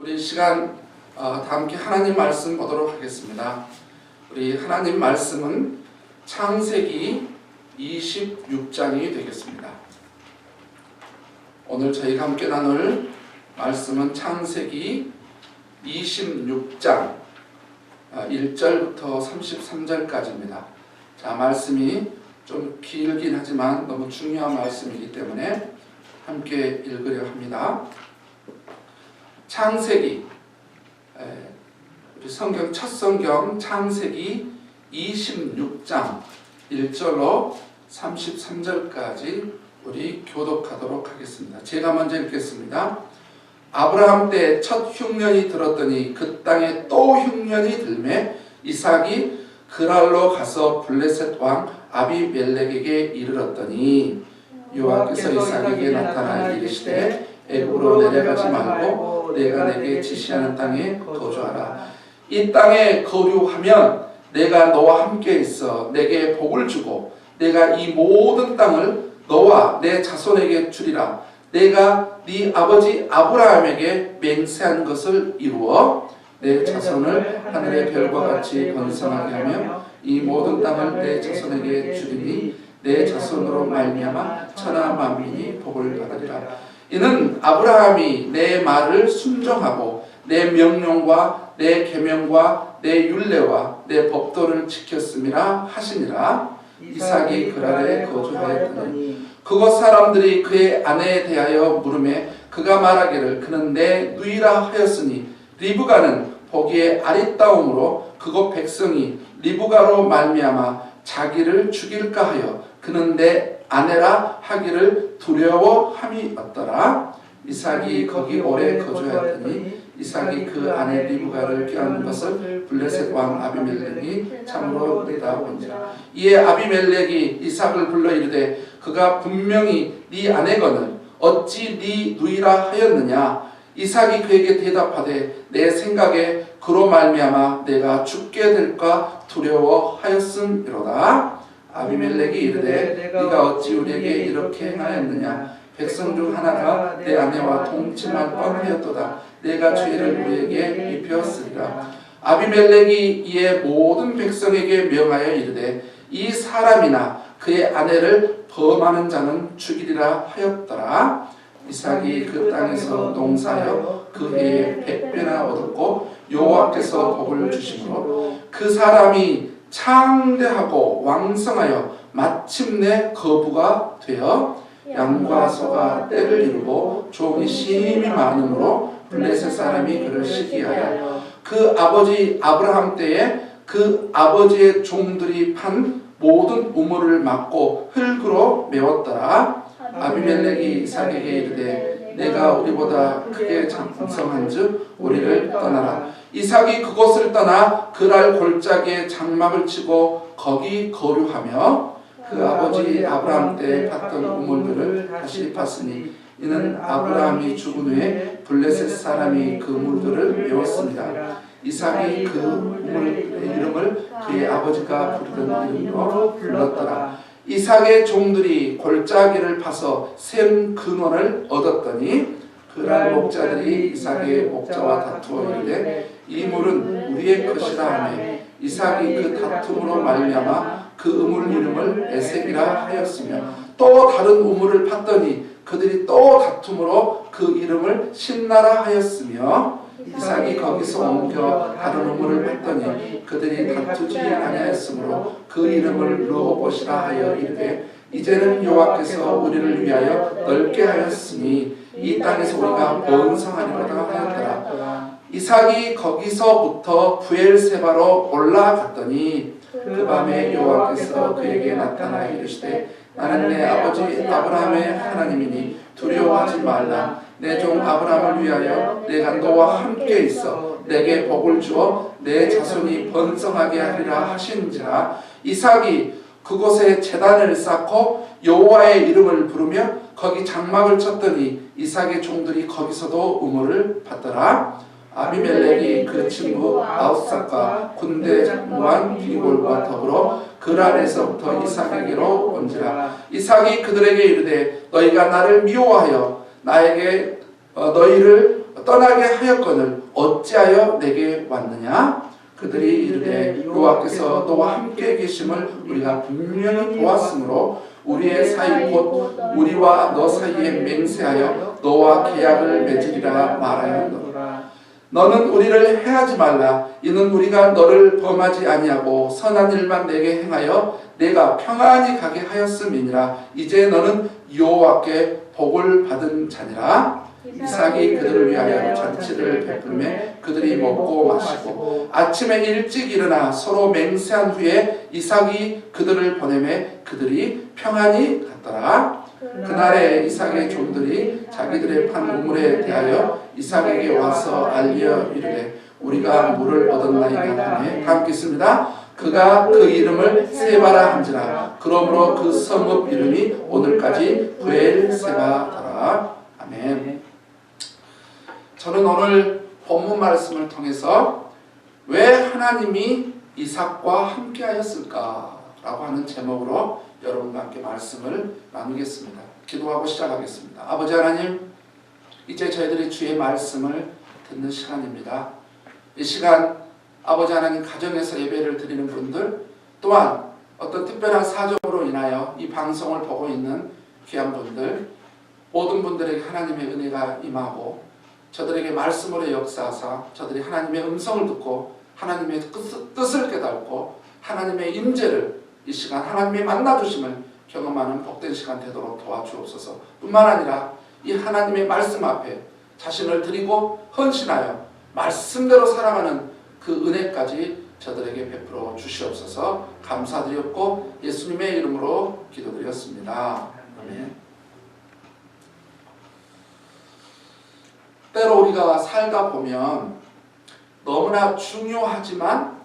우리 시간 다 함께 하나님 말씀 보도록 하겠습니다. 우리 하나님 말씀은 창세기 26장이 되겠습니다. 오늘 저희가 함께 나눌 말씀은 창세기 26장 1절부터 33절까지입니다. 자, 말씀이 좀 길긴 하지만 너무 중요한 말씀이기 때문에 함께 읽으려 합니다. 창세기, 우리 성경 첫 성경 창세기 26장 1절로 33절까지 우리 교독하도록 하겠습니다. 제가 먼저 읽겠습니다. 아브라함 때 첫 흉년이 들었더니 그 땅에 또 흉년이 들매 이삭이 그랄로 가서 블레셋 왕 아비멜렉에게 이르렀더니 여호와께서 이삭에게 나타나 이르시되 애굽으로 내려가지 말고 내가 내게 지시하는 땅에 거주하라. 이 땅에 거류하면 내가 너와 함께 있어 내게 복을 주고 내가 이 모든 땅을 너와 내 자손에게 주리라. 내가 네 아버지 아브라함에게 맹세한 것을 이루어 내 자손을 하늘의 별과 같이 번성하게 하며 이 모든 땅을 내 자손에게 주리니 내 자손으로 말미암아 천하 만민이 복을 받으리라. 이는 아브라함이 내 말을 순종하고 내 명령과 내 계명과 내 율례와 내 법도를 지켰음이라 하시니라. 이삭이 그랄에 거주하였더니 그곳 사람들이 그의 아내에 대하여 물으매 그가 말하기를 그는 내 누이라 하였으니 리브가는 보기에 아리따움으로 그곳 백성이 리브가로 말미암아 자기를 죽일까 하여 그는 내 아내라 하기를 두려워함이었더라. 이삭이 거기 오래 거주하였더니 이삭이 그 아내 리브가를 꾀한 것을 블레셋 왕 아비멜렉이 참으로 내다본지라. 이에 아비멜렉이 이삭을 불러 이르되 그가 분명히 네 아내거늘 어찌 네 누이라 하였느냐. 이삭이 그에게 대답하되 내 생각에 그로 말미암아 내가 죽게 될까 두려워하였음이로다. 아비멜렉이 이르되 네가 어찌 우리에게 이렇게 행하였느냐. 백성 중 하나가 내 아내와 동침할 뻔하였도다. 내가 죄를 우리에게 입혔으리라. 아비멜렉이 이에 모든 백성에게 명하여 이르되 이 사람이나 그의 아내를 범하는 자는 죽이리라 하였더라. 이삭이 그 땅에서 농사하여 그 해에 100배나 얻었고 여호와께서 복을 주심으로 그 사람이 창대하고 왕성하여 마침내 거부가 되어 양과 소가 떼를 이루고 종이 심히 많으므로 블레셋 사람이 그를 시기하여 그 아버지 아브라함 때에 그 아버지의 종들이 판 모든 우물을 막고 흙으로 메웠더라. 아비멜렉이 이삭에게 이르되 내가 우리보다 크게 장성한즉 우리를 떠나라. 이삭이 그곳을 떠나 그랄 골짜기에 장막을 치고 거기 거류하며 그 아버지 아브라함 때 팠던 우물들을 다시 팠으니 이는 아브라함이 죽은 후에 블레셋 사람이 그 물들을 메웠습니다. 이삭이 그 우물의 이름을 그의 아버지가 부르던 이름으로 불렀더라. 이삭의 종들이 골짜기를 파서 샘 근원을 얻었더니 그랄 목자들이 이삭의 목자와 다투어 이르되 이 물은 우리의 것이라 하며 이삭이 그 다툼으로 말미암아 그 우물 이름을 에색이라 하였으며 또 다른 우물을 팠더니 그들이 또 다툼으로 그 이름을 신나라 하였으며 이삭이 거기서 옮겨 다른 우물을 팠더니 그들이 다투지 아니하였으므로 그 이름을 르호봇이라 하여 이르되 이제는 여호와께서 우리를 위하여 넓게 하였으니 이 땅에서 우리가 번성하리로다 하였더라. 이삭이 거기서부터 부엘세바로 올라갔더니 그 밤에 여호와께서 그에게 나타나 이르시되 나는 내 아버지 아브라함의 하나님이니 두려워하지 말라. 내 종 아브라함을 위하여 내가 너와 함께 있어 내게 복을 주어 내 자손이 번성하게 하리라 하신지라. 이삭이 그곳에 제단을 쌓고 여호와의 이름을 부르며 거기 장막을 쳤더니 이삭의 종들이 거기서도 우물을 팠더라. 아비멜렉이 그 친구 아웃삭과 군대 장관 비골과 더불어 그랄에서부터 이삭에게로 온지라. 이삭이 그들에게 이르되 너희가 나를 미워하여 나에게 너희를 떠나게 하였거늘 어찌하여 내게 왔느냐? 그들이 이르되 여호와께서 너와 함께 계심을 우리가 분명히 보았으므로 우리의 사이 곧 우리와 너 사이에 맹세하여 너와 계약을 맺으리라 말하였노라. 너는 우리를 해하지 말라. 이는 우리가 너를 범하지 아니하고 선한 일만 내게 행하여 내가 평안히 가게 하였음이니라. 이제 너는 여호와께 복을 받은 자니라. 이삭이 그들을 위하여 잔치를 베풀매 그들이 먹고 마시고 아침에 일찍 일어나 서로 맹세한 후에 이삭이 그들을 보내매 그들이 평안히 갔더라. 그날에 이삭의 종들이 자기들의 판 우물에 대하여 이삭에게 와서 알려 이르되 우리가 물을 얻었나이다 하매 다 함께 있습니다. 그가 그 이름을 세바라 한지라. 그러므로 그 성읍 이름이 오늘까지 브엘세바더라. 아멘. 저는 오늘 본문 말씀을 통해서 왜 하나님이 이삭과 함께 하였을까 라고 하는 제목으로 여러분과 함께 말씀을 나누겠습니다. 기도하고 시작하겠습니다. 아버지 하나님, 이제 저희들이 주의 말씀을 듣는 시간입니다. 이 시간 아버지 하나님 가정에서 예배를 드리는 분들, 또한 어떤 특별한 사정으로 인하여 이 방송을 보고 있는 귀한 분들, 모든 분들에게 하나님의 은혜가 임하고 저들에게 말씀으로 역사하사 저들이 하나님의 음성을 듣고 하나님의 뜻을 깨닫고 하나님의 임재를 이 시간 하나님의 만나주심을 경험하는 복된 시간 되도록 도와주옵소서. 뿐만 아니라 이 하나님의 말씀 앞에 자신을 드리고 헌신하여 말씀대로 살아가는 그 은혜까지 저들에게 베풀어 주시옵소서. 감사드렸고 예수님의 이름으로 기도드렸습니다. 아멘. 때로 우리가 살다 보면 너무나 중요하지만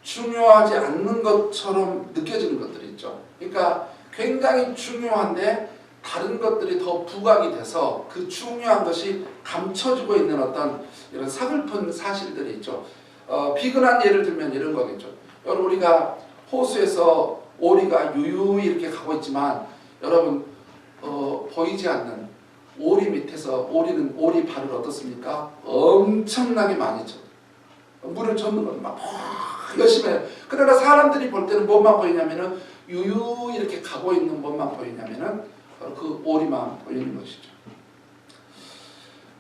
중요하지 않는 것처럼 느껴지는 것들이 있죠. 그러니까 굉장히 중요한데 다른 것들이 더 부각이 돼서 그 중요한 것이 감춰지고 있는 어떤 이런 서글픈 사실들이 있죠. 비근한 예를 들면 이런 거겠죠. 여러분, 우리가 호수에서 오리가 유유히 이렇게 가고 있지만 여러분 보이지 않는 오리 밑에서 오리 발을 어떻습니까? 엄청나게 많이 쳐. 물을 젓는 건 막 열심히 해요. 그러나 사람들이 볼 때는 뭐만 보이냐면은 유유 이렇게 가고 있는 것만 보이냐면은 그 오리만 보이는 것이죠.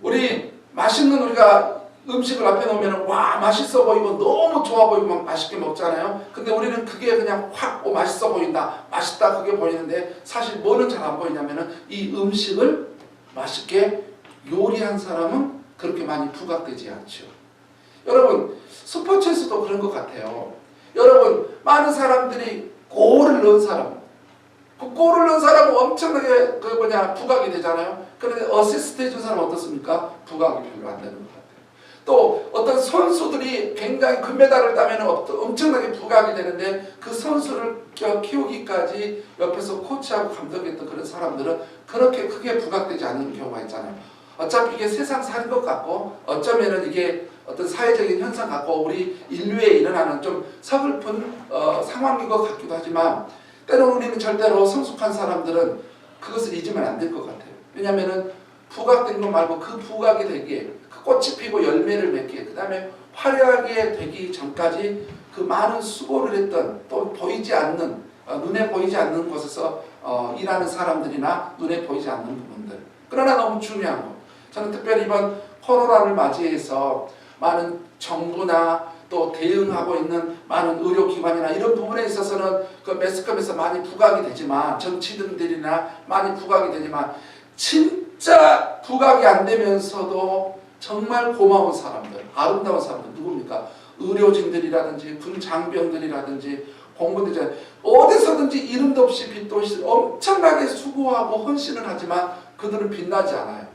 우리 맛있는 우리가 음식을 앞에 놓으면 와 맛있어 보이고 너무 좋아 보이고 막 맛있게 먹잖아요. 근데 우리는 그게 그냥 확 맛있어 보인다, 맛있다 그게 보이는데 사실 뭐는 잘 안 보이냐면은 이 음식을 맛있게 요리한 사람은 그렇게 많이 부각되지 않죠. 여러분, 스포츠에서도 그런 것 같아요. 여러분, 많은 사람들이 골을 넣은 사람, 그 골을 넣은 사람은 엄청나게 부각이 되잖아요. 그런데 어시스트 해준 사람은 어떻습니까? 부각이 별로 안 되는 것 같아요. 또 어떤 선수들이 굉장히 금메달을 따면 엄청나게 부각이 되는데 그 선수를 키우기까지 옆에서 코치하고 감독했던 그런 사람들은 그렇게 크게 부각되지 않는 경우가 있잖아요. 어차피 이게 세상 사는 것 같고 어쩌면은 이게 어떤 사회적인 현상 같고 우리 인류에 일어나는 좀 서글픈 상황인 것 같기도 하지만 때로 우리는 절대로 성숙한 사람들은 그것을 잊으면 안 될 것 같아요. 왜냐하면은 부각된 것 말고 그 부각이 되기에 그 꽃이 피고 열매를 맺기에 그 다음에 화려하게 되기 전까지 그 많은 수고를 했던 또 보이지 않는 눈에 보이지 않는 곳에서 일하는 사람들이나 눈에 보이지 않는 부분들, 그러나 너무 중요한 거, 저는 특별히 이번 코로나를 맞이해서 많은 정부나 또 대응하고 있는 많은 의료기관이나 이런 부분에 있어서는 그 매스컴에서 많이 부각이 되지만 정치인들이나 많이 부각이 되지만 진짜 부각이 안 되면서도 정말 고마운 사람들, 아름다운 사람들 누굽니까? 의료진들이라든지 군장병들이라든지 공무원들, 어디서든지 이름도 없이 빛도 없이 엄청나게 수고하고 헌신을 하지만 그들은 빛나지 않아요.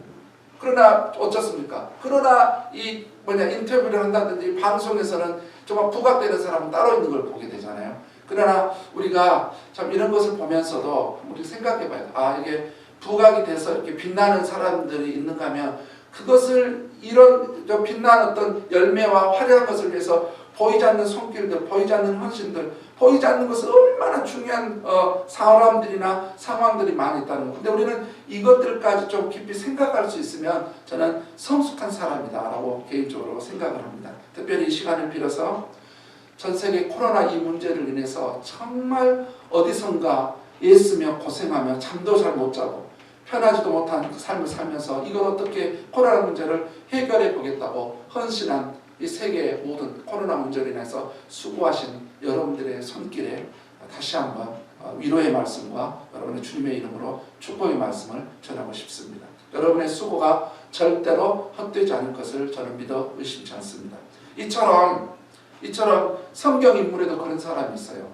그러나 어쩌습니까? 그러나 인터뷰를 한다든지 방송에서는 정말 부각되는 사람은 따로 있는 걸 보게 되잖아요. 그러나 우리가 참 이런 것을 보면서도 우리 생각해봐요. 이게 부각이 돼서 이렇게 빛나는 사람들이 있는가 하면 그것을 이런 빛나는 어떤 열매와 화려한 것을 위해서 보이지 않는 손길들, 보이지 않는 헌신들, 보이지 않는 것은 얼마나 중요한 사람들이나 상황들이 많이 있다는 거. 근데 우리는 이것들까지 좀 깊이 생각할 수 있으면 저는 성숙한 사람이다라고 개인적으로 생각을 합니다. 특별히 이 시간을 빌어서 전 세계 코로나 이 문제를 인해서 정말 어디선가 애쓰며 고생하며 잠도 잘 못 자고 편하지도 못한 삶을 살면서 이걸 어떻게 코로나 문제를 해결해 보겠다고 헌신한 이 세계의 모든 코로나 문제로 인해서 수고하신 여러분들의 손길에 다시 한번 위로의 말씀과 여러분의 주님의 이름으로 축복의 말씀을 전하고 싶습니다. 여러분의 수고가 절대로 헛되지 않을 것을 저는 믿어 의심치 않습니다. 이처럼 성경 인물에도 그런 사람이 있어요.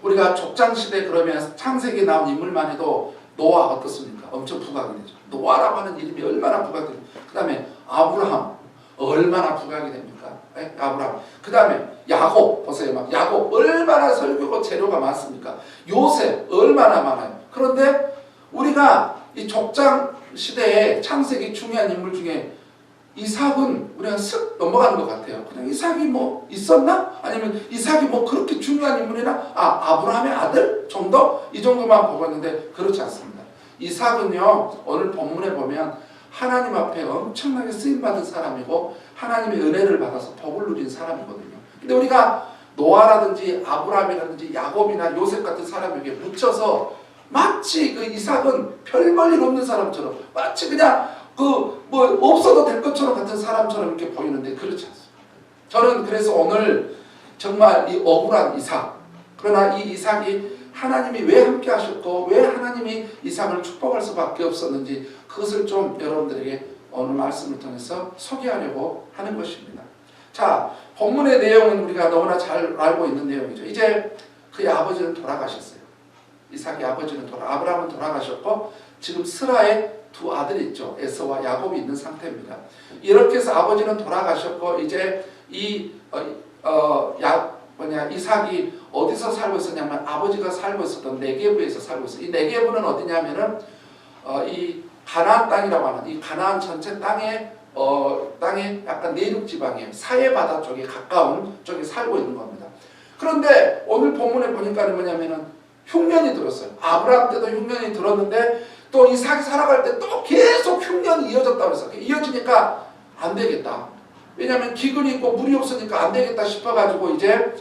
우리가 족장시대 그러면 창세기에 나온 인물만 해도 노아 어떻습니까? 엄청 부각이 되죠. 노아라고 하는 이름이 얼마나 부각이 됩니까? 그 다음에 아브라함 얼마나 부각이 됩니까? 네? 아브라함. 그 다음에 야곱 보세요. 막 야곱 얼마나 설교고 재료가 많습니까? 요셉 얼마나 많아요. 그런데 우리가 이 족장 시대에 창세기 중요한 인물 중에 이삭은 우리가 쓱 넘어가는 것 같아요. 그냥 이삭이 뭐 있었나? 아니면 이삭이 뭐 그렇게 중요한 인물이나? 아브라함의 아들 정도? 이 정도만 보고 있는데 그렇지 않습니다. 이삭은요, 오늘 본문에 보면 하나님 앞에 엄청나게 쓰임받은 사람이고 하나님의 은혜를 받아서 복을 누린 사람이거든요. 근데 우리가 노아라든지 아브라함이라든지 야곱이나 요셉 같은 사람에게 묻혀서 마치 그 이삭은 별 볼일 없는 사람처럼 마치 그냥 뭐 없어도 될 것처럼 같은 사람처럼 이렇게 보이는데 그렇지 않습니다. 저는 그래서 오늘 정말 이 억울한 이삭, 그러나 이 이삭이 하나님이 왜 함께 하셨고 왜 하나님이 이삭을 축복할 수밖에 없었는지 그것을 좀 여러분들에게 오늘 말씀을 통해서 소개하려고 하는 것입니다. 자, 본문의 내용은 우리가 너무나 잘 알고 있는 내용이죠. 이제 그의 아버지는 돌아가셨어요. 이삭의 아버지는 아브라함은 돌아가셨고 지금 스라의 두 아들이 있죠. 에서와 야곱이 있는 상태입니다. 이렇게 해서 아버지는 돌아가셨고 이제 이삭이 어디서 살고 있었냐면 아버지가 살고 있었던 네게브에서 살고 있어요. 이 네게브는 어디냐면은 이 가나안 땅이라고 하는 이 가나안 전체 땅에 약간 내륙 지방에 사해 바다 쪽에 가까운 쪽에 살고 있는 겁니다. 그런데 오늘 본문에 보니까 뭐냐면은 흉년이 들었어요. 아브라함 때도 흉년이 들었는데 또 이삭이 살아갈 때 또 계속 흉년이 이어졌다고 해서 이어지니까 안 되겠다. 왜냐하면 기근이 있고 물이 없으니까 안 되겠다 싶어가지고 이제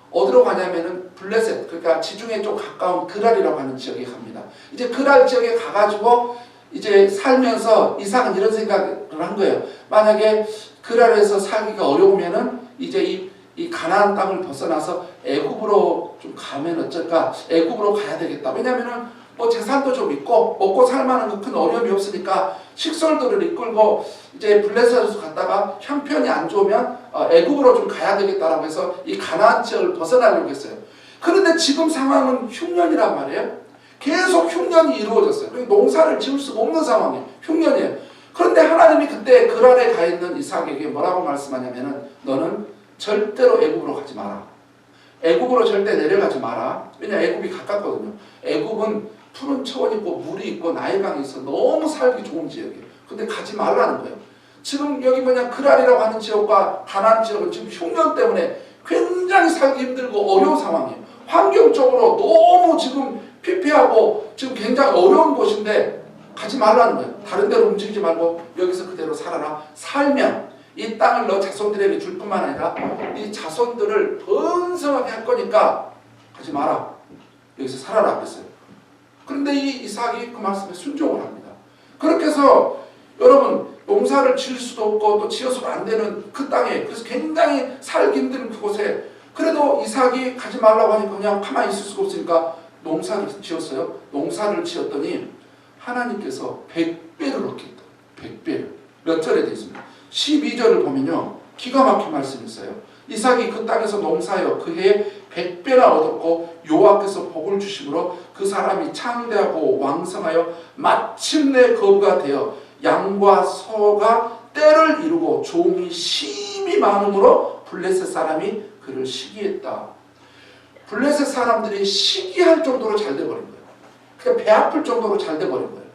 어디로 가냐면은 블레셋, 그러니까 지중해 쪽 가까운 그랄이라고 하는 지역에 갑니다. 이제 그랄 지역에 가가지고 이제 살면서 이삭은 이런 생각을 한 거예요. 만약에 그랄에서 살기가 어려우면은 이제 이 가나안 땅을 벗어나서 애굽으로 좀 가면 어쩔까? 애굽으로 가야 되겠다. 왜냐면은 뭐 재산도 좀 있고 먹고 살만한 큰 어려움이 없으니까 식솔들을 이끌고 이제 블레셋에서 갔다가 형편이 안 좋으면 애굽으로 좀 가야 되겠다라고 해서 이 가나안 지역을 벗어나려고 했어요. 그런데 지금 상황은 흉년이란 말이에요. 계속 흉년이 이루어졌어요. 농사를 지을 수가 없는 상황이에요. 흉년이에요. 그런데 하나님이 그때 그랄에 가 있는 이삭에게 뭐라고 말씀하냐면은 너는 절대로 애굽으로 가지 마라. 애굽으로 절대 내려가지 마라. 왜냐 애굽이 가깝거든요. 애굽은 푸른 초원이 있고 물이 있고 나일강이 있어 너무 살기 좋은 지역이에요. 근데 가지 말라는 거예요. 지금 여기 그랄이라고 하는 지역과 가나안 지역은 지금 흉년 때문에 굉장히 살기 힘들고 어려운 상황이에요. 환경적으로 너무 지금 피폐하고 지금 굉장히 어려운 곳인데 가지 말라는 거예요. 다른 데로 움직이지 말고 여기서 그대로 살아라. 살면 이 땅을 너 자손들에게 줄 뿐만 아니라 이 자손들을 번성하게 할 거니까 가지 마라. 여기서 살아라 그랬어요. 그런데 이 이삭이 그 말씀에 순종을 합니다. 그렇게 해서 여러분 농사를 지을 수도 없고 또 지어서도 안 되는 그 땅에 그래서 굉장히 살기 힘든 그곳에 그래도 이삭이 가지 말라고 하니까 그냥 가만히 있을 수가 없으니까 농사를 지었어요. 농사를 지었더니 하나님께서 100배를 얻겠다. 100배를. 몇 절에 되어 있습니다. 12절을 보면요. 기가 막힌 말씀이 있어요. 이삭이 그 땅에서 농사하여 그 해에 100배나 얻었고 여호와께서 복을 주심으로 그 사람이 창대하고 왕성하여 마침내 거부가 되어 양과 소가 떼를 이루고 종이 심이 많음으로 블레셋 사람이 그를 시기했다. 블레셋 사람들이 시기할 정도로 잘 돼버린 거예요. 그러니까 배 아플 정도로 잘 돼버린 거예요.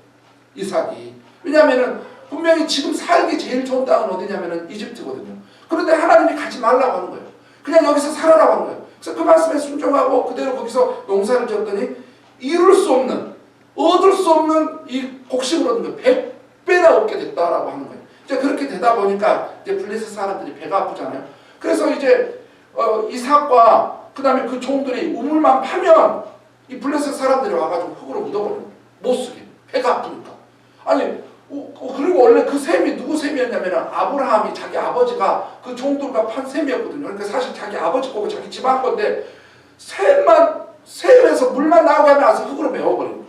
이삭이. 왜냐하면은 분명히 지금 살기 제일 좋은 땅은 어디냐면은 이집트거든요. 그런데 하나님이 가지 말라고 하는 거예요. 그냥 여기서 살아라고 하는 거예요. 그래서 그 말씀에 순종하고 그대로 거기서 농사를 지었더니 이룰 수 없는, 얻을 수 없는 이 곡식을 얻는 거예요. 100배나 얻게 됐다라고 하는 거예요. 이제 그렇게 되다 보니까 이제 블레셋 사람들이 배가 아프잖아요. 그래서 이제 이삭과 그 다음에 그 종들이 우물만 파면 이 블레셋 사람들이 와가지고 흙으로 묻어버려요. 못 쓰게. 배가 아프니까. 아니 그리고 원래 그 셈이 누구 셈이었냐면 아브라함이 자기 아버지가 그 종들과 판 셈이었거든요. 그러니까 사실 자기 아버지 거고 자기 집안 건데 셈에서 물만 나오게 하면 아서 흙으로 메워버려요.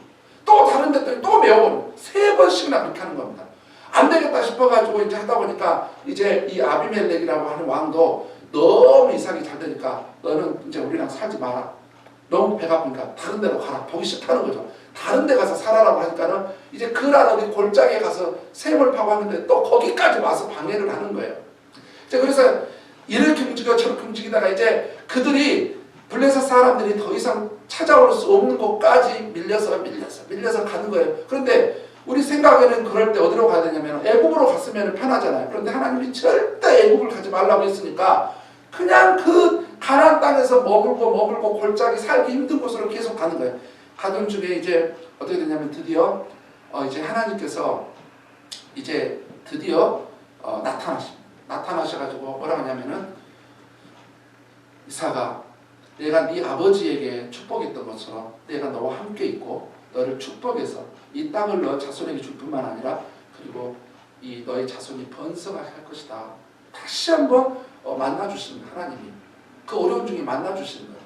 또 다른 데 또 메워버려요. 3번씩이나 그렇게 하는 겁니다. 안 되겠다 싶어가지고 이제 하다 보니까 이제 이 아비멜렉이라고 하는 왕도 너무 이삭이 잘 되니까 너는 이제 우리랑 살지 마라. 너무 배가 아프니까 다른 데로 가라. 보기 싫다는 거죠. 다른 데 가서 살아라고 하니까는 이제 그날 어디 골짜기에 가서 샘을 파고 하는데 또 거기까지 와서 방해를 하는 거예요. 이제 그래서 이렇게 움직여 저렇게 움직이다가 이제 그들이 블레셋 사람들이 더 이상 찾아올 수 없는 곳까지 밀려서 가는 거예요. 그런데 우리 생각에는 그럴 때 어디로 가야 되냐면 애굽으로 갔으면 편하잖아요. 그런데 하나님이 절대 애굽을 가지 말라고 했으니까 그냥 그 가나안 땅에서 머물고 골짜기 살기 힘든 곳으로 계속 가는 거예요. 가던 중에 이제 어떻게 되냐면 드디어 이제 하나님께서 이제 드디어 나타나셔가지고 뭐라 하냐면은 이삭아, 내가 네 아버지에게 축복했던 것처럼 내가 너와 함께 있고 너를 축복해서 이 땅을 너 자손에게 줄 뿐만 아니라 그리고 이 너의 자손이 번성하게 할 것이다. 다시 한번 만나주시는 하나님이 그 어려운 중에 만나주시는 거예요.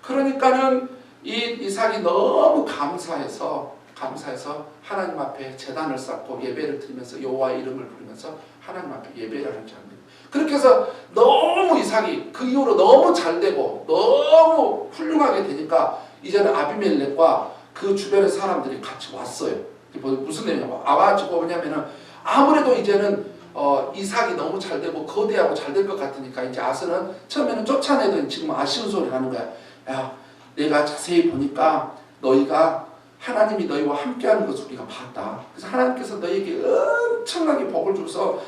그러니까는 이 이삭이 너무 감사해서 하나님 앞에 제단을 쌓고 예배를 드리면서 여호와의 이름을 부르면서 하나님 앞에 예배를 하는 장면. 그렇게 해서 너무 이삭이 그 이후로 너무 잘되고 너무 훌륭하게 되니까 이제는 아비멜렉과 그 주변의 사람들이 같이 왔어요. 무슨 내용이냐면 와가지고 뭐냐면은 아무래도 이제는 이삭이 너무 잘되고 거대하고 잘될 것 같으니까 이제 아스는 처음에는 쫓아내더니 지금 아쉬운 소리를 하는 거야. 야, 내가 자세히 보니까 너희가 하나님이 너희와 함께하는 것을 우리가 봤다. 그래서 하나님께서 너희에게 엄청나게 복을 줘서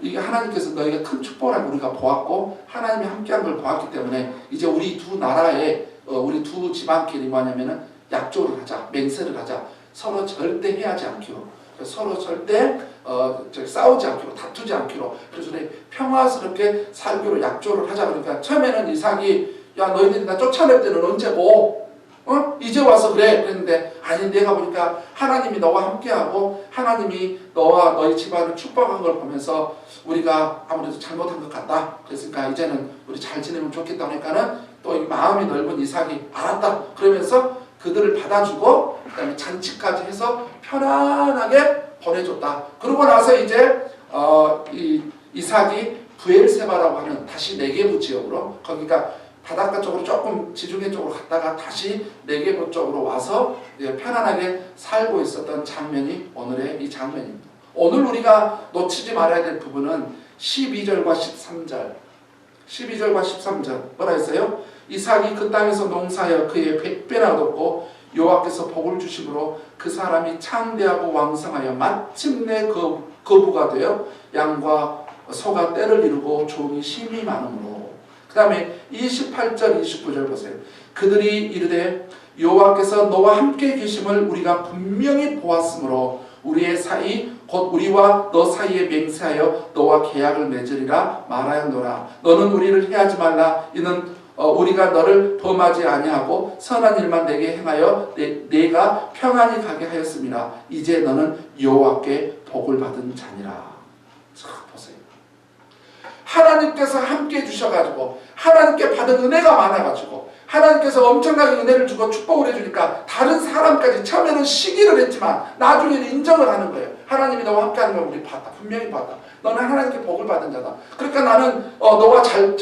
이게 하나님께서 너희가 큰 축복을 우리가 보았고 하나님이 함께한 걸 보았기 때문에 이제 우리 두 나라의 우리 두 집안끼리 뭐냐면은 약조를 하자, 맹세를 하자, 서로 절대 해하지 않기로, 서로 절대 싸우지 않기로, 다투지 않기로, 그래서 우리 평화스럽게 살기로 약조를 하자. 그러니까 처음에는 이삭이 야 너희들이 나 쫓아낼 때는 언제고 이제 와서 그래 그랬는데 아니 내가 보니까 하나님이 너와 함께하고 하나님이 너와 너희 집안을 축복한 걸 보면서 우리가 아무래도 잘못한 것 같다. 그랬으니까 이제는 우리 잘 지내면 좋겠다 하니까는 또 이 마음이 넓은 이삭이 알았다. 그러면서 그들을 받아주고 그다음에 잔치까지 해서 편안하게 보내줬다. 그러고 나서 이제 이 이삭이 부엘세바라고 하는 다시 네게부 지역으로 거기가 바닷가 쪽으로 조금 지중해 쪽으로 갔다가 다시 네게부 쪽으로 와서 편안하게 살고 있었던 장면이 오늘의 이 장면입니다. 오늘 우리가 놓치지 말아야 될 부분은 12절과 13절. 12절과 13절 뭐라 했어요? 이삭이 그 땅에서 농사하여 그의 100배나 얻었고 여호와께서 복을 주심으로 그 사람이 창대하고 왕성하여 마침내 거부가 되어 양과 소가 떼를 이루고 종이 심이 많으므로. 그 다음에 28절 29절 보세요. 그들이 이르되 여호와께서 너와 함께 계심을 우리가 분명히 보았으므로 우리의 사이 곧 우리와 너 사이에 맹세하여 너와 계약을 맺으리라 말하였노라. 너는 우리를 해하지 말라. 이는 우리가 너를 범하지 아니하고 선한 일만 내게 행하여 내가 평안히 가게 하였습니다. 이제 너는 여호와께 복을 받은 자니라. 자, 보세요. 하나님께서 함께 해주셔가지고 하나님께 받은 은혜가 많아가지고 하나님께서 엄청나게 은혜를 주고 축복을 해주니까 다른 사람까지 처음에는 시기를 했지만 나중에는 인정을 하는 거예요. 하나님이 너와 함께하는 걸 우리 봤다. 분명히 봤다. 너는 하나님께 복을 받은 자다. 그러니까 나는 너와 잘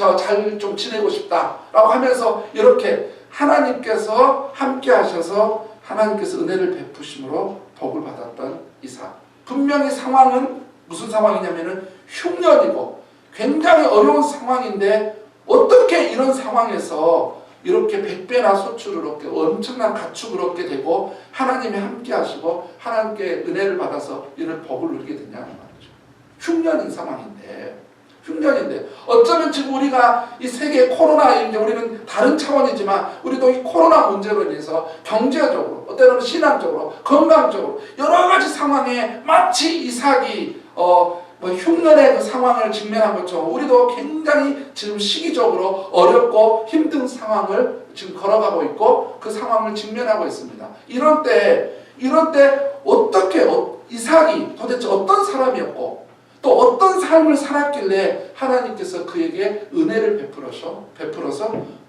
좀 지내고 싶다 라고 하면서 이렇게 하나님께서 함께 하셔서 하나님께서 은혜를 베푸심으로 복을 받았던 이삭. 분명히 상황은 무슨 상황이냐면은 흉년이고 굉장히 어려운 상황인데 어떻게 이런 상황에서 이렇게 100배나 소출을 얻게 엄청난 가축을 얻게 되고 하나님이 함께 하시고 하나님께 은혜를 받아서 이런 복을 누리게 되냐는 말이죠. 흉년인 상황인데 흉년인데 어쩌면 지금 우리가 이 세계 코로나 이제 우리는 다른 차원이지만 우리도 이 코로나 문제로 인해서 경제적으로 때로는 신앙적으로 건강적으로 여러 가지 상황에 마치 이삭이 흉년의 그 상황을 직면한 것처럼 우리도 굉장히 지금 시기적으로 어렵고 힘든 상황을 지금 걸어가고 있고 그 상황을 직면하고 있습니다. 이런 때 어떻게 이삭이 도대체 어떤 사람이었고 또 어떤 삶을 살았길래 하나님께서 그에게 은혜를 베풀어서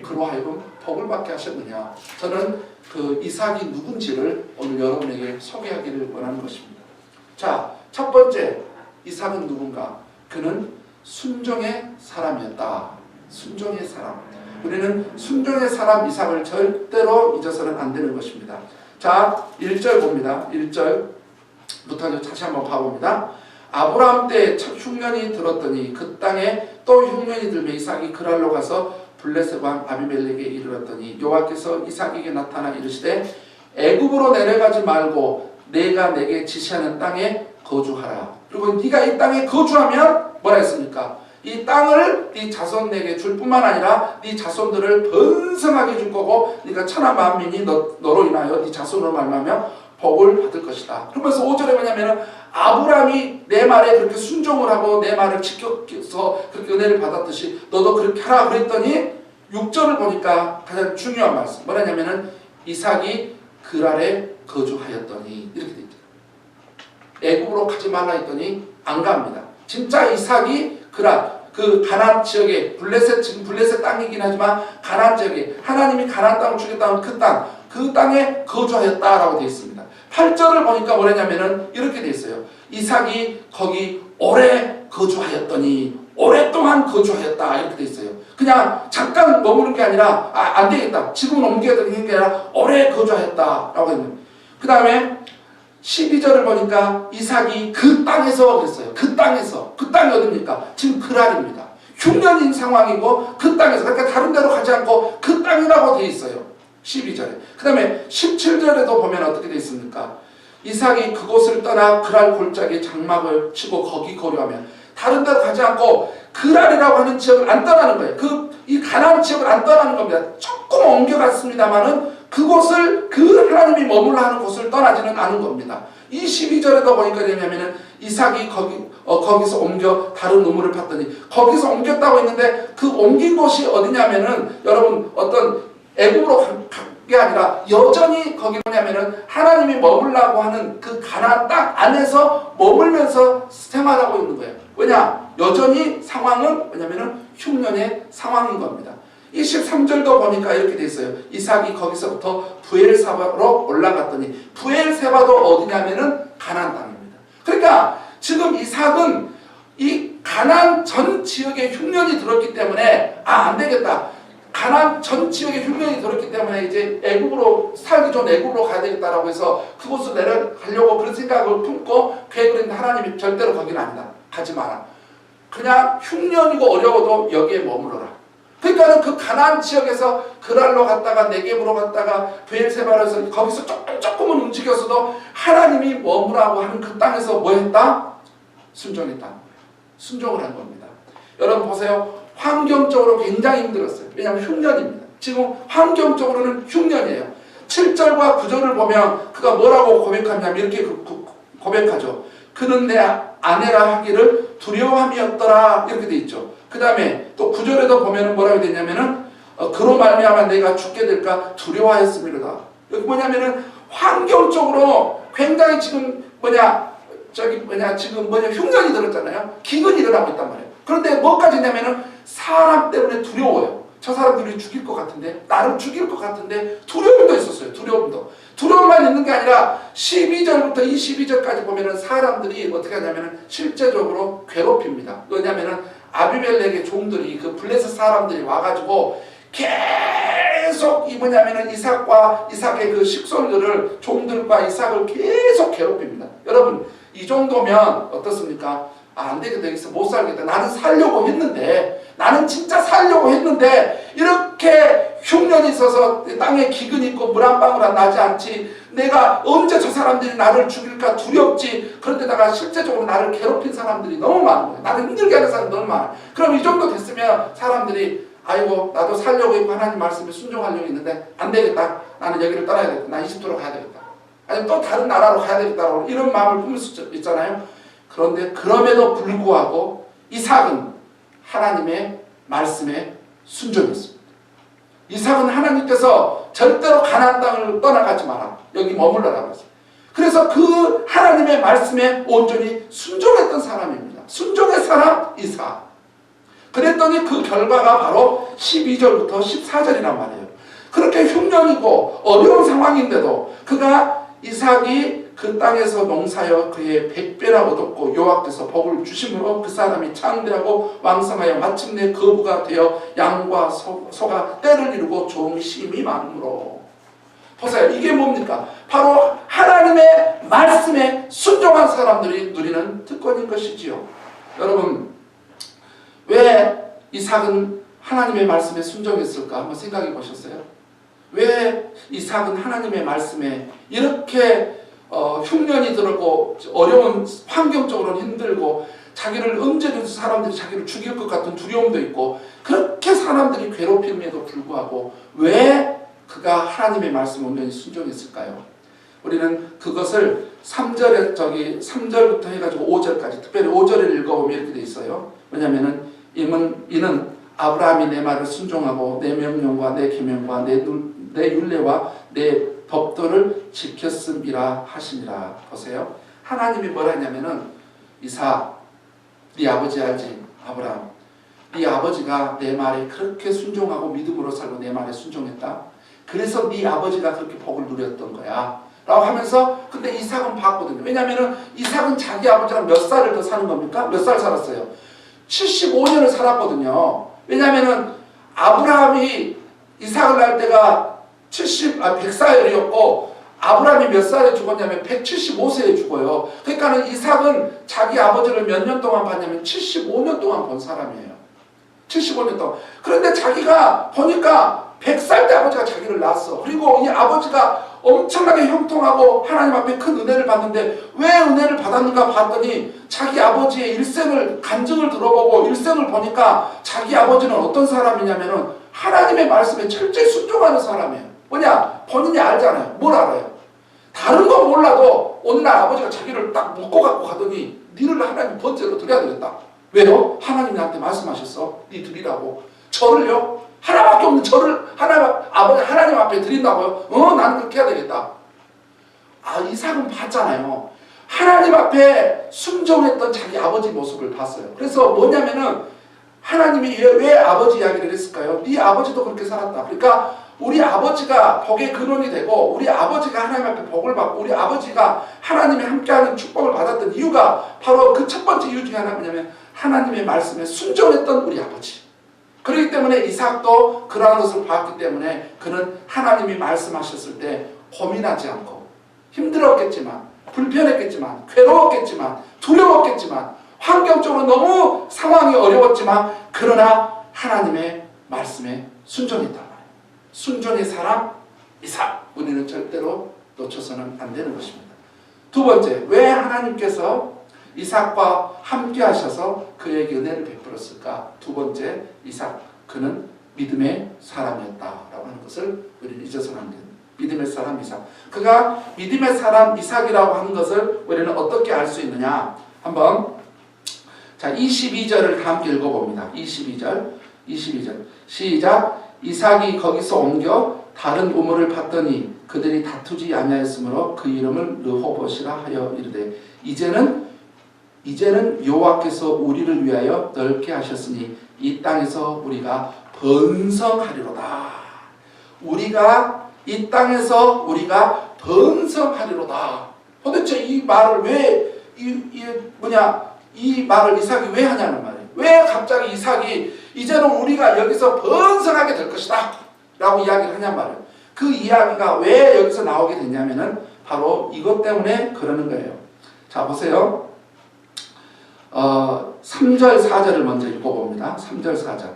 그로 하여금 복을 받게 하셨느냐. 저는 그 이삭이 누군지를 오늘 여러분에게 소개하기를 원하는 것입니다. 자, 첫 번째 이삭은 누군가? 그는 순종의 사람이었다. 순종의 사람. 우리는 순종의 사람 이삭을 절대로 잊어서는 안 되는 것입니다. 자, 1절 봅니다. 1절부터 다시 한번 봐봅니다. 아브라함 때 첫 흉년이 들었더니 그 땅에 또 흉년이 들매 이삭이 그랄로 가서 블레셋 왕 아비멜렉에게 이르렀더니 여호와께서 이삭에게 나타나 이르시되 애굽으로 내려가지 말고 내가 내게 지시하는 땅에 거주하라. 그리고 네가 이 땅에 거주하면 뭐라 했습니까? 이 땅을 네 자손에게 줄 뿐만 아니라 네 자손들을 번성하게 줄 거고 네가 천하 만민이 너로 인하여 네 자손으로 말미암아 복을 받을 것이다. 그러면서 5절에 뭐냐면은 아브라함이 내 말에 그렇게 순종을 하고 내 말을 지켜서 그렇게 은혜를 받았듯이 너도 그렇게 하라 그랬더니 6절을 보니까 가장 중요한 말씀 뭐냐면은 이삭이 그랄에 거주하였더니 이렇게 돼 있죠. 애굽으로 가지 말라 했더니 안 갑니다. 진짜 이삭이 그랄 그 가나안 지역에 지금 블레셋 땅이긴 하지만 가나안 지역에 하나님이 가나안 땅을 주겠다는 그 땅에 거주하였다라고 되어 있습니다. 8절을 보니까 뭐냐면은 이렇게 되어 있어요. 이삭이 거기 오래 거주하였더니 오랫동안 거주하였다 이렇게 되어 있어요. 그냥 잠깐 머무는 게 아니라 안 되겠다. 지금은 옮겨야 되는 게 아니라 오래 거주하였다라고 했는데 그 다음에 12절을 보니까 이삭이 그 땅에서 그랬어요. 그 땅이 어딥니까? 지금 그랄입니다. 흉년인 상황이고 그 땅에서 그러니까 다른 데로 가지 않고 그 땅이라고 되어 있어요. 12절에. 그 다음에 17절에도 보면 어떻게 되어 있습니까? 이삭이 그곳을 떠나 그랄 골짜기에 장막을 치고 거기 거류하며 다른 데로 가지 않고 그랄이라고 하는 지역을 안 떠나는 거예요. 이 가나안 지역을 안 떠나는 겁니다. 조금 옮겨갔습니다만은 그곳을 그 하나님이 머물러 하는 곳을 떠나지는 않은 겁니다. 이 12절에도 보니까 뭐냐면은 이삭이 거기서 옮겨 다른 우물을 팠더니 거기서 옮겼다고 했는데 그 옮긴 곳이 어디냐면은 여러분 어떤 애굽으로 간 게 아니라 여전히 거기 뭐냐면은 하나님이 머물라고 하는 그 가나안 땅 안에서 머물면서 생활하고 있는 거예요. 왜냐? 여전히 상황은 뭐냐면은 흉년의 상황인 겁니다. 23절도 보니까 이렇게 돼 있어요. 이삭이 거기서부터 브엘세바로 올라갔더니 브엘세바도 어디냐면은 가나안 땅입니다. 그러니까 지금 이삭은 이 가나안 전 지역에 흉년이 들었기 때문에 안 되겠다. 가나안 전 지역에 흉년이 들었기 때문에 이제 애굽으로 살기 좋은 애굽으로 가야 되겠다라고 해서 그곳을 내려가려고 그런 생각을 품고 계획을 했는데 하나님이 절대로 거기는 아니다. 가지 마라. 그냥 흉년이고 어려워도 여기에 머물러라. 그러니까는 그 가나안 지역에서 그랄로 갔다가 네겝으로 갔다가 브엘세바로 해서 거기서 조금은 움직였어도 하나님이 머무라고 하는 그 땅에서 뭐 했다? 순종했다. 순종을 한 겁니다. 여러분 보세요. 환경적으로 굉장히 힘들었어요. 왜냐하면 흉년입니다. 지금 환경적으로는 흉년이에요. 7절과 9절을 보면 그가 뭐라고 고백하냐면 이렇게 고백하죠. 그는 내 아내라 하기를 두려움이었더라 이렇게 돼 있죠. 그 다음에 또 9절에도 보면은 뭐라고 되냐면은 그로 말미암아 내가 죽게 될까 두려워하였음이로다. 여기 뭐냐면은 환경적으로 굉장히 지금 지금 흉년이 들었잖아요. 기근이 일어나고 있단 말이에요. 그런데 뭐까지 했냐면은 사람 때문에 두려워요. 저 사람들이 죽일 것 같은데, 나를 죽일 것 같은데 두려움도 있었어요. 두려움만 있는 게 아니라 12절부터 22절까지 보면은 사람들이 어떻게 하냐면은 실제적으로 괴롭힙니다. 왜냐면은 아비멜렉의 종들이 그 블레셋 사람들이 와가지고 계속 이삭의 그 식솔들을 종들과 이삭을 계속 괴롭힙니다. 여러분 이 정도면 어떻습니까? 안 되겠다. 여기서 못 살겠다. 나는 진짜 살려고 했는데 이렇게 흉년이 있어서 땅에 기근이 있고 물 한 방울 안 나지 않지 내가 언제 저 사람들이 나를 죽일까 두렵지. 그런데다가 실제적으로 나를 괴롭힌 사람들이 너무 많은 거예요. 나를 힘들게 하는 사람이 너무 많아요. 그럼 이 정도 됐으면 사람들이 아이고 나도 살려고 있고 하나님 말씀에 순종하려고 있는데 안 되겠다. 나는 여기를 떠나야 되겠다. 나 이집트로 가야 되겠다. 아니면 또 다른 나라로 가야 되겠다고 이런 마음을 품을 수 있잖아요. 그런데 그럼에도 불구하고 이삭은 하나님의 말씀에 순종했습니다. 이삭은 하나님께서 절대로 가나안 땅을 떠나가지 마라. 여기 머물러라고 했어요. 그래서 그 하나님의 말씀에 온전히 순종했던 사람입니다. 순종의 사람 이삭. 그랬더니 그 결과가 바로 12절부터 14절이란 말이에요. 그렇게 흉년이고 어려운 상황인데도 이삭이 그 땅에서 농사여 그의 100배나 얻었고 여호와께서 복을 주심으로 그 사람이 창대하고 왕성하여 마침내 거부가 되어 양과 소가 때를 이루고 종이 심이 많으므로. 보세요. 이게 뭡니까? 바로 하나님의 말씀에 순종한 사람들이 누리는 특권인 것이지요. 여러분, 왜 이삭은 하나님의 말씀에 순종했을까? 한번 생각해 보셨어요? 왜 이삭은 하나님의 말씀에 이렇게 흉년이 들고 어려운 환경적으로는 힘들고 자기를 언제든지 사람들이 자기를 죽일 것 같은 두려움도 있고 그렇게 사람들이 괴롭힘에도 불구하고 왜 그가 하나님의 말씀에 온전히 순종했을까요? 우리는 그것을 3절부터 해가지고 5절까지 특별히 5절을 읽어보면 이렇게 돼 있어요. 왜냐하면 이는 아브라함이 내 말을 순종하고 내 명령과 내 계명과 내 율례와 내 법도를 지켰음이라 하시니라. 보세요. 하나님이 뭐라 했냐면은 이삭, 네 아버지 알지? 아브라함. 네 아버지가 내 말에 그렇게 순종하고 믿음으로 살고 내 말에 순종했다. 그래서 네 아버지가 그렇게 복을 누렸던 거야. 라고 하면서 근데 이삭은 봤거든요. 왜냐면은 이삭은 자기 아버지랑 몇 살을 더 사는 겁니까? 몇 살 살았어요? 75년을 살았거든요. 왜냐면은 아브라함이 이삭을 낳을 때가 100살이었고 아브라함이 몇 살에 죽었냐면 175세에 죽어요. 그러니까는 이삭은 자기 아버지를 몇 년 동안 봤냐면 75년 동안 본 사람이에요. 75년 동안. 그런데 자기가 보니까 100살 때 아버지가 자기를 낳았어. 그리고 이 아버지가 엄청나게 형통하고 하나님 앞에 큰 은혜를 받는데 왜 은혜를 받았는가 봤더니 자기 아버지의 일생을 간증을 들어보고 일생을 보니까 자기 아버지는 어떤 사람이냐면은 하나님의 말씀에 철저히 순종하는 사람이에요. 뭐냐? 본인이 알잖아요. 뭘 알아요? 다른 건 몰라도 어느 날 아버지가 자기를 딱 묶고 갖고 가더니 니를 하나님 번제로 드려야 되겠다. 왜요? 하나님이 나한테 말씀하셨어. 니 드리라고. 저를요? 하나밖에 없는 저를 하나님 앞에 드린다고요? 나는 그렇게 해야 되겠다. 이삭은 봤잖아요. 하나님 앞에 순종했던 자기 아버지 모습을 봤어요. 그래서 뭐냐면은 하나님이 왜 아버지 이야기를 했을까요? 네 아버지도 그렇게 살았다. 그러니까 우리 아버지가 복의 근원이 되고 우리 아버지가 하나님 앞에 복을 받고 우리 아버지가 하나님의 함께하는 축복을 받았던 이유가 바로 그 첫 번째 이유 중에 하나가 뭐냐면 하나님의 말씀에 순종했던 우리 아버지. 그렇기 때문에 이삭도 그러한 것을 봤기 때문에 그는 하나님이 말씀하셨을 때 고민하지 않고 힘들었겠지만 불편했겠지만 괴로웠겠지만 두려웠겠지만 환경적으로 너무 상황이 어려웠지만 그러나 하나님의 말씀에 순종했단 말이에요. 순종의 사람 이삭. 우리는 절대로 놓쳐서는 안 되는 것입니다. 두 번째, 왜 하나님께서 이삭과 함께 하셔서 그에게 은혜를 베풀었을까? 두 번째, 이삭. 그는 믿음의 사람이었다라고 하는 것을 우리는 잊어서는 안 됩니다. 믿음의 사람 이삭. 그가 믿음의 사람 이삭이라고 하는 것을 우리는 어떻게 알 수 있느냐? 한번 22절을 다 함께 읽어봅니다. 22절 시작. 이삭이 거기서 옮겨 다른 우물을 팠더니 그들이 다투지 아니하였으므로 그 이름을 르호봇이라 하여 이르되 이제는 여호와께서 우리를 위하여 넓게 하셨으니 이 땅에서 우리가 번성하리로다. 이 땅에서 우리가 번성하리로다. 도대체 이 말을 이 말을 이삭이 왜 하냐는 말이에요. 왜 갑자기 이삭이 이제는 우리가 여기서 번성하게 될 것이다 라고 이야기를 하냔 말이에요. 그 이야기가 왜 여기서 나오게 됐냐면은 바로 이것 때문에 그러는 거예요. 자, 보세요. 3절 4절을 먼저 읽어봅니다. 3절 4절.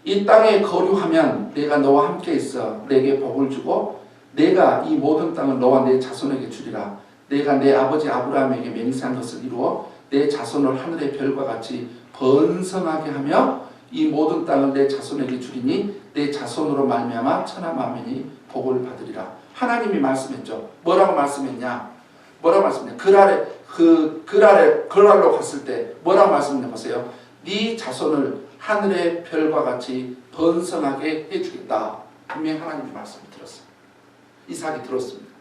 이 땅에 거류하면 내가 너와 함께 있어 내게 복을 주고 내가 이 모든 땅을 너와 내 자손에게 주리라. 내가 내 아버지 아브라함에게 맹세한 것을 이루어 내 자손을 하늘의 별과 같이 번성하게 하며 이 모든 땅을 내 자손에게 주리니 내 자손으로 말미암아 천하 만민이 복을 받으리라. 하나님이 말씀했죠. 뭐라고 말씀했냐? 뭐라고 말씀했냐? 그랄로 갔을 때 뭐라고 말씀했냐 보세요. 네 자손을 하늘의 별과 같이 번성하게 해주겠다. 분명히 하나님이 말씀을 들었어요. 이삭이 들었습니다.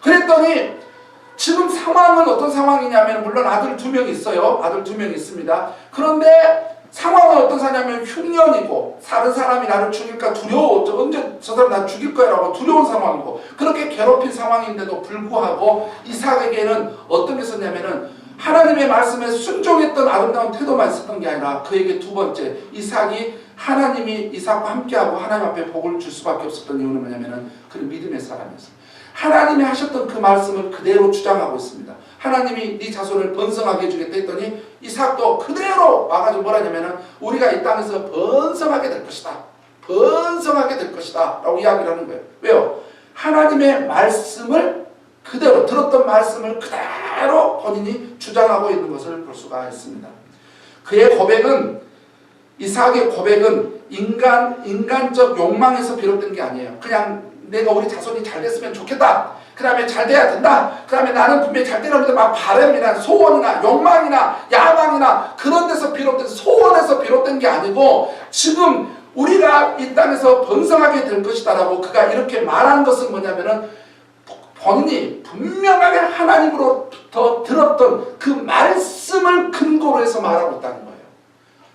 그랬더니 지금 상황은 어떤 상황이냐면, 물론 아들 2명 있어요. 아들 2명 있습니다. 그런데 상황은 어떤 사냐면 흉년이고, 다른 사람이 나를 죽일까 두려워. 언제 저 사람 나 죽일 거야 라고 두려운 상황이고, 그렇게 괴롭힌 상황인데도 불구하고 이삭에게는 어떤 게 있었냐면은 하나님의 말씀에 순종했던 아름다운 태도만 있었던 게 아니라, 그에게 두 번째, 이삭이 하나님이 이삭과 함께하고 하나님 앞에 복을 줄 수밖에 없었던 이유는 뭐냐면은 그는 믿음의 사람이었어요. 하나님이 하셨던 그 말씀을 그대로 주장하고 있습니다. 하나님이 네 자손을 번성하게 해주겠다 했더니 이삭도 그대로 와가지고 뭐라냐면은 우리가 이 땅에서 번성하게 될 것이다. 번성하게 될 것이다 라고 이야기를 하는 거예요. 왜요? 하나님의 말씀을 그대로, 들었던 말씀을 그대로 본인이 주장하고 있는 것을 볼 수가 있습니다. 그의 고백은, 이삭의 고백은 인간적 욕망에서 비롯된 게 아니에요. 그냥 내가 우리 자손이 잘 됐으면 좋겠다. 그 다음에 잘 돼야 된다. 그 다음에 나는 분명히 잘 되려는데 막 바람이나 소원이나 욕망이나 야망이나 그런 데서 비롯된, 소원에서 비롯된 게 아니고, 지금 우리가 이 땅에서 번성하게 될 것이다 라고 그가 이렇게 말한 것은 뭐냐면은 본인이 분명하게 하나님으로부터 들었던 그 말씀을 근거로 해서 말하고 있다는 거예요.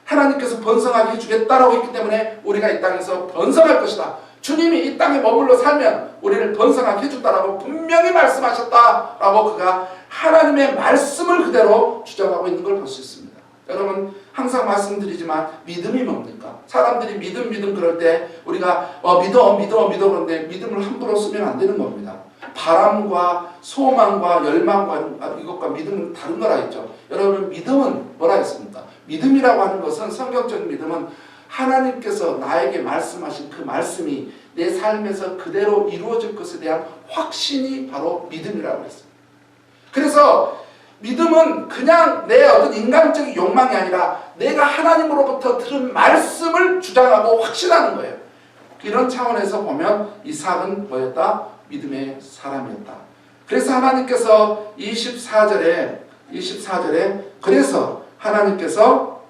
하나님께서 번성하게 해주겠다라고 했기 때문에 우리가 이 땅에서 번성할 것이다. 주님이 이 땅에 머물러 살면 우리를 번성하게 해준다라고 분명히 말씀하셨다라고 그가 하나님의 말씀을 그대로 주장하고 있는 걸 볼 수 있습니다. 여러분, 항상 말씀드리지만 믿음이 뭡니까? 사람들이 믿음 그럴 때 우리가 믿어 그런데 믿음을 함부로 쓰면 안 되는 겁니다. 바람과 소망과 열망과 이것과 믿음은 다른 거라 했죠. 여러분, 믿음은 뭐라 했습니까? 믿음이라고 하는 것은, 성경적인 믿음은 하나님께서 나에게 말씀하신 그 말씀이 내 삶에서 그대로 이루어질 것에 대한 확신이 바로 믿음이라고 했어요. 그래서 믿음은 그냥 내 어떤 인간적인 욕망이 아니라 내가 하나님으로부터 들은 말씀을 주장하고 확신하는 거예요. 이런 차원에서 보면 이삭은 뭐였다? 믿음의 사람이었다. 그래서 하나님께서 24절에 그래서 하나님께서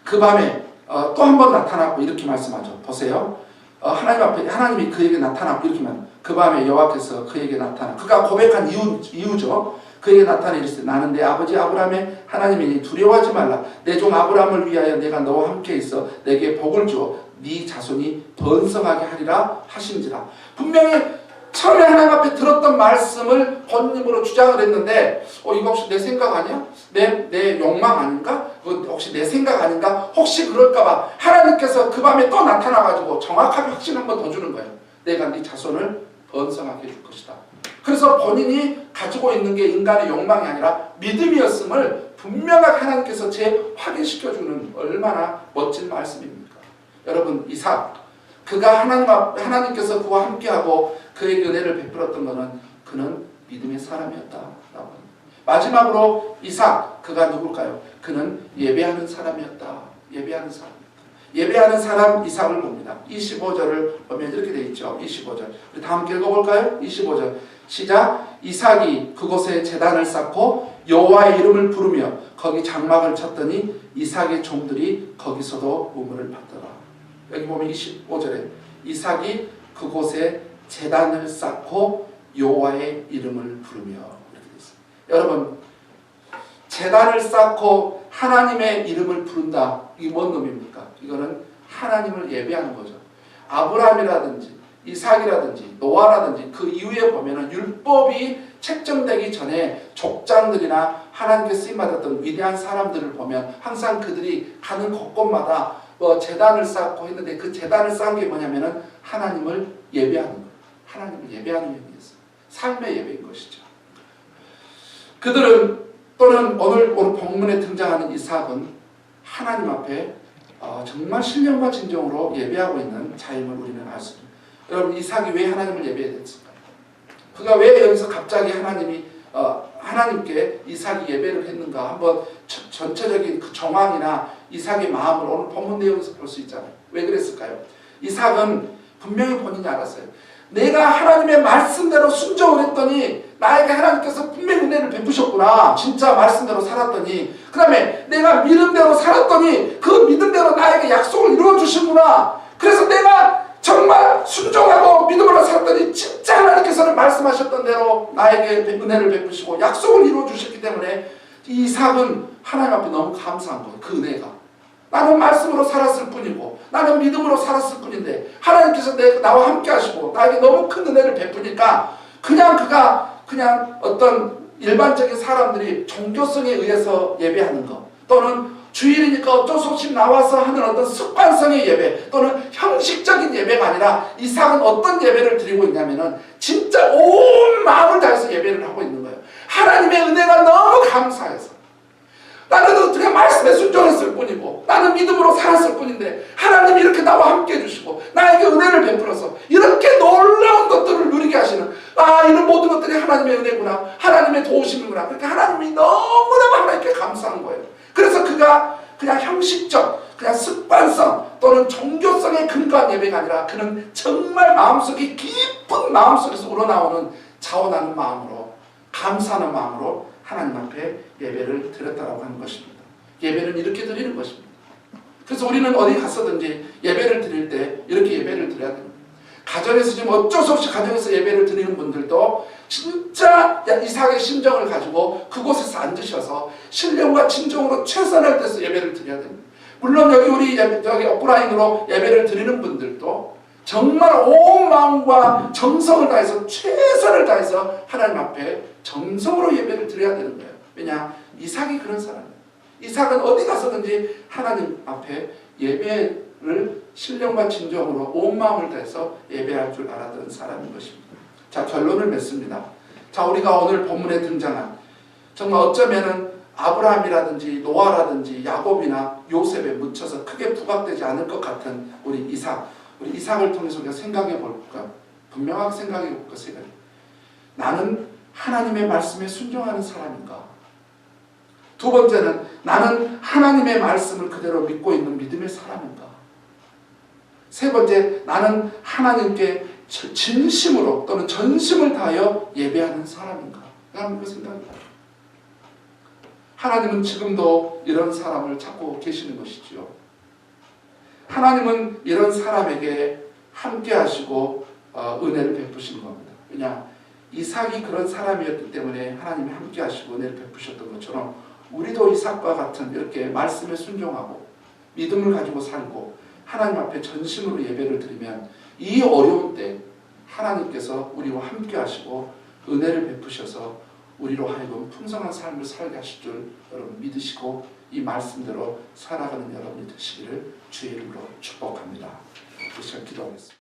그 밤에 또 한 번 나타났고 이렇게 말씀하죠. 보세요. 하나님 앞에, 하나님이 그에게 나타났고 이렇게 말, 그 밤에 여호와께서 그에게 나타나, 그가 고백한 이유죠. 그에게 나타나 이르시되 나는 내 아버지 아브라함의 하나님이니 두려워하지 말라. 내 종 아브라함을 위하여 내가 너와 함께 있어 내게 복을 주어 네 자손이 번성하게 하리라 하신지라. 분명히 처음에 하나님 앞에 들었던 말씀을 본인으로 주장을 했는데 이거 혹시 내 생각 아니야? 내 욕망 아닌가? 혹시 내 생각 아닌가? 혹시 그럴까봐 하나님께서 그 밤에 또 나타나가지고 정확하게 확신 한 번 더 주는 거예요. 내가 네 자손을 번성하게 해줄 것이다. 그래서 본인이 가지고 있는 게 인간의 욕망이 아니라 믿음이었음을 분명하게 하나님께서 재확인시켜주는 얼마나 멋진 말씀입니까? 여러분, 이삭, 그가 하나님께서 그와 함께하고 그에게 은혜를 베풀었던 것은 그는 믿음의 사람이었다라고 합니다. 마지막으로 이삭, 그가 누굴까요? 그는 예배하는 사람이었다. 예배하는 사람 이삭을 봅니다. 25절을 보면 이렇게 되어 있죠. 25절. 우리 다 함께 읽어볼까요? 25절. 시작. 이삭이 그곳에 제단을 쌓고 여호와의 이름을 부르며 거기 장막을 쳤더니 이삭의 종들이 거기서도 우물을 받더라. 여기 보면 25절에 이삭이 그곳에 제단을 쌓고 여호와의 이름을 부르며 이렇게 되어 있습니다. 여러분, 제단을 쌓고 하나님의 이름을 부른다. 이게 뭔 놈입니까? 이거는 하나님을 예배하는 거죠. 아브라함이라든지 이삭이라든지 노아라든지 그 이후에 보면은 율법이 책정되기 전에 족장들이나 하나님께 쓰임받았던 위대한 사람들을 보면 항상 그들이 가는 곳곳마다 제단을 쌓고 했는데 그 제단을 쌓은 게 뭐냐면은 하나님을 예배하는 거예요. 하나님을 예배하는 의미였어요. 삶의 예배인 것이죠. 그들은 또는 오늘 본문에 등장하는 이삭은 하나님 앞에 정말 신령과 진정으로 예배하고 있는 자임을 우리는 알 수 있습니다. 여러분 이삭이 왜 하나님을 예배해야 됐을까요? 그가 왜 여기서 갑자기 하나님께 이삭이 예배를 했는가? 한번 전체적인 그 정황이나 이삭의 마음을 오늘 본문 내용에서 볼 수 있잖아요. 왜 그랬을까요? 이삭은 분명히 본인이 알았어요. 내가 하나님의 말씀대로 순종을 했더니 나에게 하나님께서 분명히 은혜를 베푸셨구나. 진짜 말씀대로 살았더니, 그 다음에 내가 믿음대로 살았더니 그 믿음대로 나에게 약속을 이루어주시구나. 그래서 내가 정말 순종하고 믿음으로 살았더니 진짜 하나님께서는 말씀하셨던 대로 나에게 은혜를 베푸시고 약속을 이루어주셨기 때문에 이삭은 하나님 앞에 너무 감사한 거예요. 그 은혜가. 나는 말씀으로 살았을 뿐이고 나는 믿음으로 살았을 뿐인데 하나님께서 나와 함께 하시고 나에게 너무 큰 은혜를 베푸니까 그가 어떤 일반적인 사람들이 종교성에 의해서 예배하는 것, 또는 주일이니까 어쩔 수 없이 나와서 하는 어떤 습관성의 예배, 또는 형식적인 예배가 아니라 이삭은 어떤 예배를 드리고 있냐면은 진짜 온 마음을 다해서 예배를 하고 있는 거예요. 하나님의 은혜가 너무 감사해서. 나는 그냥 말씀에 순종했을 뿐이고 나는 믿음으로 살았을 뿐인데 하나님이 이렇게 나와 함께 해주시고 나에게 은혜를 베풀어서 이렇게 놀라운 것들을 누리게 하시는, 이런 모든 것들이 하나님의 은혜구나, 하나님의 도우심이구나. 그렇게 하나님이 너무너무 하나님께 감사한 거예요. 그래서 그가 그냥 형식적, 그냥 습관성 또는 종교성에 근거한 예배가 아니라 그는 정말 마음속에 깊은 마음속에서 우러나오는 자원하는 마음으로, 감사하는 마음으로 하나님 앞에 예배를 드렸다고 하는 것입니다. 예배는 이렇게 드리는 것입니다. 그래서 우리는 어디 갔어든지 예배를 드릴 때 이렇게 예배를 드려야 됩니다. 가정에서 지금 어쩔 수 없이 가정에서 예배를 드리는 분들도 진짜 이삭의 심정을 가지고 그곳에서 앉으셔서 신령과 진정으로 최선을 다해서 예배를 드려야 됩니다. 물론 여기 오프라인으로 예배를 드리는 분들도 정말 온 마음과 정성을 다해서 최선을 다해서 하나님 앞에 정성으로 예배를 드려야 되는 거예요. 왜냐? 이삭이 그런 사람이에요. 이삭은 어디 가서든지 하나님 앞에 예배를 신령과 진정으로 온 마음을 다해서 예배할 줄 알았던 사람인 것입니다. 자, 결론을 맺습니다. 자, 우리가 오늘 본문에 등장한 정말 어쩌면은 아브라함이라든지 노아라든지 야곱이나 요셉에 묻혀서 크게 부각되지 않을 것 같은 우리 이삭을 통해서 우리가 생각해 볼까? 분명하게 생각해 볼까? 나는 하나님의 말씀에 순종하는 사람인가? 두 번째는 나는 하나님의 말씀을 그대로 믿고 있는 믿음의 사람인가? 세 번째, 나는 하나님께 진심으로 또는 전심을 다하여 예배하는 사람인가? 라는 그 생각입니다. 하나님은 지금도 이런 사람을 찾고 계시는 것이지요. 하나님은 이런 사람에게 함께 하시고 은혜를 베푸시는 겁니다. 왜냐? 이삭이 그런 사람이었기 때문에 하나님이 함께 하시고 은혜를 베푸셨던 것처럼 우리도 이삭과 같은 이렇게 말씀에 순종하고 믿음을 가지고 살고 하나님 앞에 전심으로 예배를 드리면 이 어려운 때 하나님께서 우리와 함께 하시고 은혜를 베푸셔서 우리로 하여금 풍성한 삶을 살게 하실 줄 여러분 믿으시고 이 말씀대로 살아가는 여러분이 되시기를 주의 이름으로 축복합니다. 이 시간 기도하겠습니다.